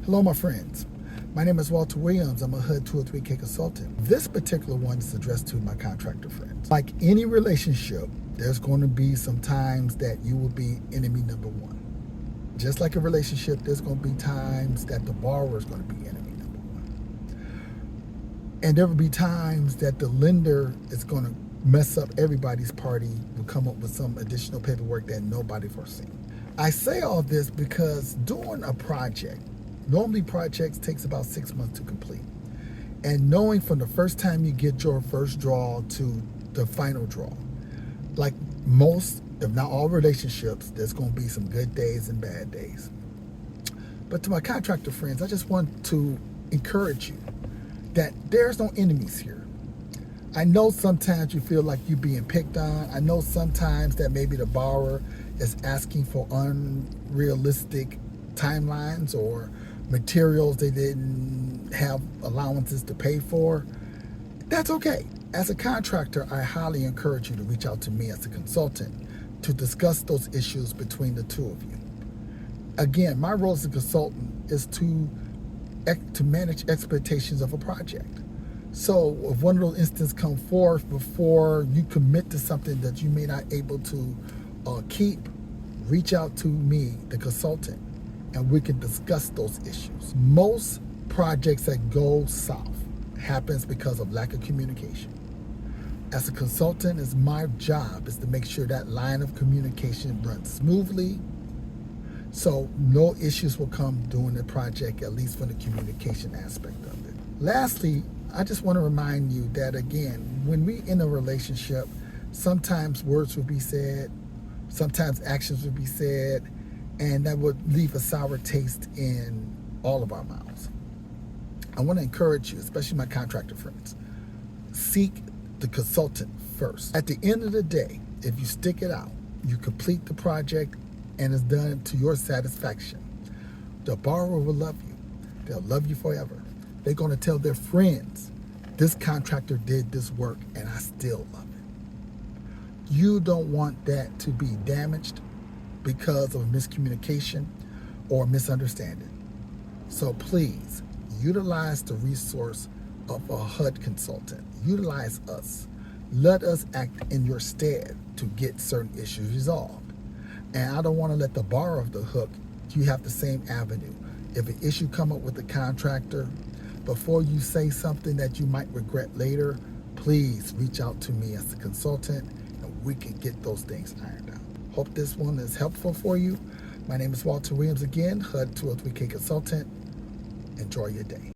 Hello, my friends. My name is Walter Williams. I'm a HUD 203K consultant. This particular one is addressed to my contractor friends. Like any relationship, there's going to be some times that you will be enemy number one. Just like a relationship, there's going to be times that the borrower is going to be enemy number one. And there will be times that the lender is going to mess up everybody's party, will come up with some additional paperwork that nobody foreseen. I say all this because doing a project, normally projects takes about 6 months to complete. And knowing from the first time you get your first draw to the final draw, like most, if not all relationships, there's going to be some good days and bad days. But to my contractor friends, I just want to encourage you that there's no enemies here. I know sometimes you feel like you're being picked on. I know sometimes that maybe the borrower is asking for unrealistic timelines or materials they didn't have allowances to pay for. That's okay. As a contractor, I highly encourage you to reach out to me as a consultant to discuss those issues between the two of you. Again, my role as a consultant is to manage expectations of a project. So if one of those instances come forth before you commit to something that you may not able to keep, reach out to me, the consultant, and we can discuss those issues. Most projects that go south happens because of lack of communication. As a consultant, it's my job is to make sure that line of communication runs smoothly, so no issues will come during the project, at least from the communication aspect of it. Lastly, I just want to remind you that, again, when we in a relationship, sometimes words will be said, sometimes actions will be said, and that would leave a sour taste in all of our mouths. I want to encourage you, especially my contractor friends, seek the consultant first. At the end of the day, if you stick it out, you complete the project, and it's done to your satisfaction, the borrower will love you. They'll love you forever. They're going to tell their friends, this contractor did this work and I still love it. You don't want that to be damaged because of miscommunication or misunderstanding. So please utilize the resource of a HUD consultant. Utilize us. Let us act in your stead to get certain issues resolved. And I don't want to let the borrower off the hook. You have the same avenue. If an issue come up with the contractor, before you say something that you might regret later, please reach out to me as a consultant and we can get those things ironed out. Hope this one is helpful for you. My name is Walter Williams again, HUD 203K consultant. Enjoy your day.